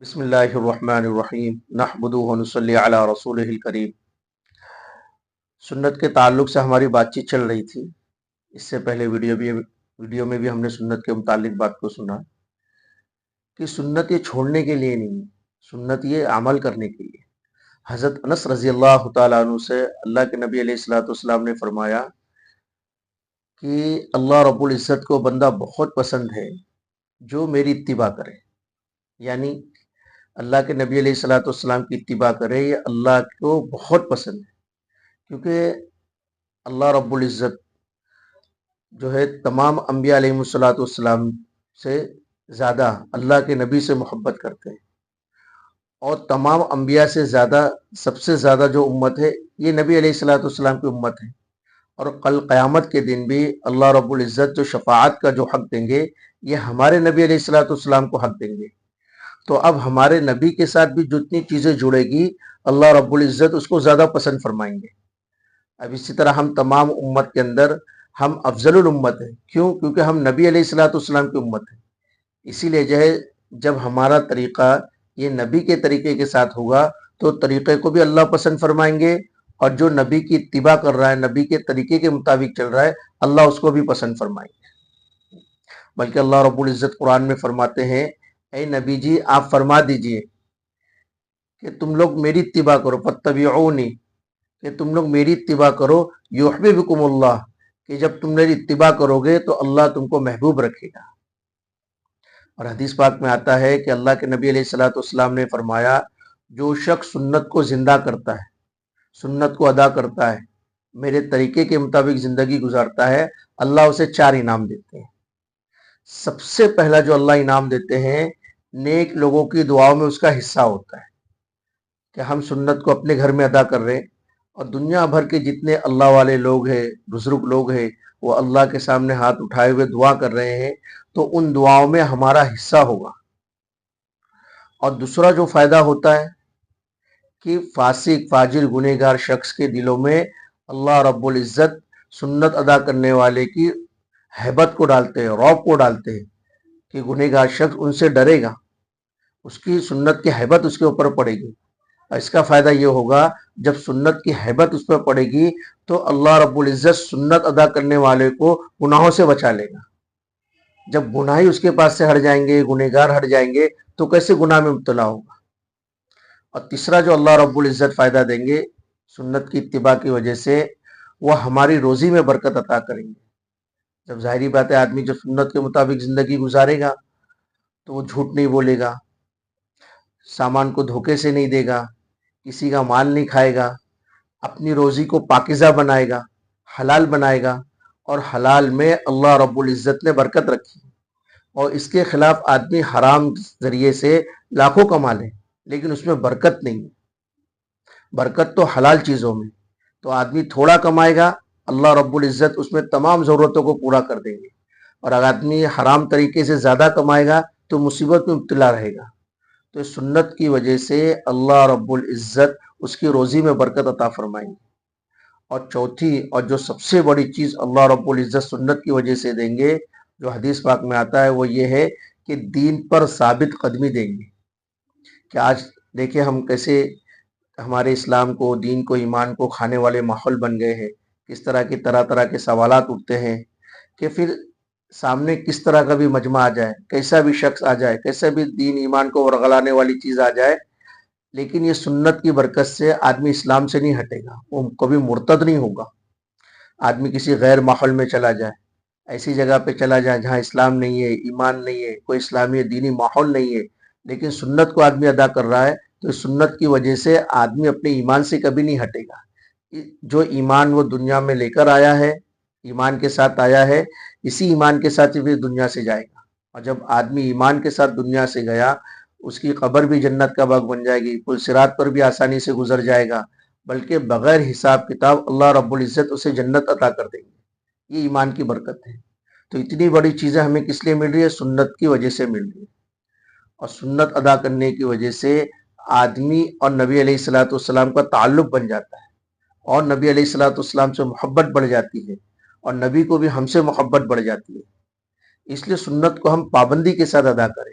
بسم اللہ الرحمن الرحیم نحمدہ ونصلی علی رسولہ الکریم۔ سنت کے تعلق سے ہماری بات چیت چل رہی تھی۔ اس سے پہلے ویڈیو میں بھی ہم نے سنت کے متعلق بات کو سنا کہ سنت یہ چھوڑنے کے لیے نہیں، سنت یہ عمل کرنے کے لیے۔ حضرت انس رضی اللہ تعالیٰ عنہ سے اللہ کے نبی علیہ الصلوۃ والسلام نے فرمایا کہ اللہ رب العزت کو بندہ بہت پسند ہے جو میری اتباع کرے، یعنی اللہ کے نبی علیہ الصلوۃ والسلام کی اتباع کرے، یہ اللہ کو بہت پسند ہے، کیونکہ اللہ رب العزت جو ہے تمام انبیاء علیہ الصلوۃ والسلام سے زیادہ اللہ کے نبی سے محبت کرتے ہیں، اور تمام انبیاء سے زیادہ سب سے زیادہ جو امت ہے یہ نبی علیہ الصلوۃ والسلام کی امت ہے۔ اور کل قیامت کے دن بھی اللہ رب العزت جو شفاعت کا جو حق دیں گے یہ ہمارے نبی علیہ الصلوۃ والسلام کو حق دیں گے۔ تو اب ہمارے نبی کے ساتھ بھی جتنی چیزیں جڑے گی اللہ رب العزت اس کو زیادہ پسند فرمائیں گے۔ اب اسی طرح ہم تمام امت کے اندر ہم افضل الامت ہیں، کیوں؟ کیونکہ ہم نبی علیہ الصلوۃ والسلام کی امت ہیں۔ اسی لیے جو ہے جب ہمارا طریقہ یہ نبی کے طریقے کے ساتھ ہوگا تو طریقے کو بھی اللہ پسند فرمائیں گے، اور جو نبی کی اتباع کر رہا ہے، نبی کے طریقے کے مطابق چل رہا ہے، اللہ اس کو بھی پسند فرمائیں گے۔ بلکہ اللہ رب العزت قرآن میں فرماتے ہیں، اے نبی جی آپ فرما دیجئے کہ تم لوگ میری اتباع کرو، فاتبعونی، کہ تم لوگ میری اتباع کرو، یحببکم اللہ، کہ جب تم میری اتباع کرو گے تو اللہ تم کو محبوب رکھے گا۔ اور حدیث پاک میں آتا ہے کہ اللہ کے نبی علیہ الصلوۃ والسلام نے فرمایا، جو شخص سنت کو زندہ کرتا ہے، سنت کو ادا کرتا ہے، میرے طریقے کے مطابق زندگی گزارتا ہے، اللہ اسے 4 انعام دیتے ہیں۔ سب سے پہلا جو اللہ انعام دیتے ہیں، نیک لوگوں کی دعاؤں میں اس کا حصہ ہوتا ہے کہ ہم سنت کو اپنے گھر میں ادا کر رہے ہیں، اور دنیا بھر کے جتنے اللہ والے لوگ ہیں، بزرگ لوگ ہیں، وہ اللہ کے سامنے ہاتھ اٹھائے ہوئے دعا کر رہے ہیں، تو ان دعاؤں میں ہمارا حصہ ہوگا۔ اور دوسرا جو فائدہ ہوتا ہے کہ فاسق فاجر گنہگار شخص کے دلوں میں اللہ رب العزت سنت ادا کرنے والے کی ہیبت کو ڈالتے ہیں، رعب کو ڈالتے ہیں، کہ گنہگار شخص ان سے ڈرے گا، اس کی سنت کی ہیبت اس کے اوپر پڑے گی۔ اور اس کا فائدہ یہ ہوگا جب سنت کی ہیبت اس پر پڑے گی تو اللہ رب العزت سنت ادا کرنے والے کو گناہوں سے بچا لے گا۔ جب گناہی اس کے پاس سے ہٹ جائیں گے، گنہگار ہٹ جائیں گے، تو کیسے گناہ میں مبتلا ہوگا۔ اور تیسرا جو اللہ رب العزت فائدہ دیں گے سنت کی اتباع کی وجہ سے، وہ ہماری روزی میں برکت عطا کریں گے۔ جب ظاہری بات ہے آدمی جب سنت کے مطابق زندگی گزارے گا تو وہ جھوٹ نہیں بولے گا، سامان کو دھوکے سے نہیں دے گا، کسی کا مال نہیں کھائے گا، اپنی روزی کو پاکیزہ بنائے گا، حلال بنائے گا، اور حلال میں اللہ رب العزت نے برکت رکھی، اور اس کے خلاف آدمی حرام ذریعے سے لاکھوں کما لے لیکن اس میں برکت نہیں ہے۔ برکت تو حلال چیزوں میں، تو آدمی تھوڑا کمائے گا، اللہ رب العزت اس میں تمام ضرورتوں کو پورا کر دیں گے، اور اگر آدمی حرام طریقے سے زیادہ کمائے گا تو مصیبت میں مبتلا رہے گا۔ تو سنت کی وجہ سے اللہ رب العزت اس کی روزی میں برکت عطا فرمائیں گے۔ اور چوتھی اور جو سب سے بڑی چیز اللہ رب العزت سنت کی وجہ سے دیں گے، جو حدیث پاک میں آتا ہے، وہ یہ ہے کہ دین پر ثابت قدمی دیں گے۔ کہ آج دیکھیں ہم کیسے ہمارے اسلام کو، دین کو، ایمان کو کھانے والے ماحول بن گئے ہیں، کس طرح کی طرح طرح کے سوالات اٹھتے ہیں، کہ پھر سامنے کس طرح کا بھی مجمع آ جائے، کیسا بھی شخص آ جائے، کیسا بھی دین ایمان کو ورغلانے والی چیز آ جائے، لیکن یہ سنت کی برکت سے آدمی اسلام سے نہیں ہٹے گا، وہ کبھی مرتد نہیں ہوگا۔ آدمی کسی غیر ماحول میں چلا جائے، ایسی جگہ پہ چلا جائے جہاں اسلام نہیں ہے، ایمان نہیں ہے، کوئی اسلامی دینی ماحول نہیں ہے، لیکن سنت کو آدمی ادا کر رہا ہے، تو سنت کی وجہ سے آدمی اپنے ایمان سے کبھی نہیں ہٹے گا۔ جو ایمان وہ دنیا میں لے کر آیا ہے، ایمان کے ساتھ آیا ہے، اسی ایمان کے ساتھ بھی دنیا سے جائے گا۔ اور جب آدمی ایمان کے ساتھ دنیا سے گیا، اس کی قبر بھی جنت کا باغ بن جائے گی، پل صراط پر بھی آسانی سے گزر جائے گا، بلکہ بغیر حساب کتاب اللہ رب العزت اسے جنت عطا کر دیں گے۔ یہ ایمان کی برکت ہے۔ تو اتنی بڑی چیزیں ہمیں کس لیے مل رہی ہے؟ سنت کی وجہ سے مل رہی ہے۔ اور سنت ادا کرنے کی وجہ سے آدمی اور نبی علیہ الصلوۃ والسلام کا تعلق بن جاتا ہے، اور نبی علیہ الصلوۃ والسلام سے محبت بڑھ جاتی ہے، اور نبی کو بھی ہم سے محبت بڑھ جاتی ہے۔ اس لیے سنت کو ہم پابندی کے ساتھ ادا کریں۔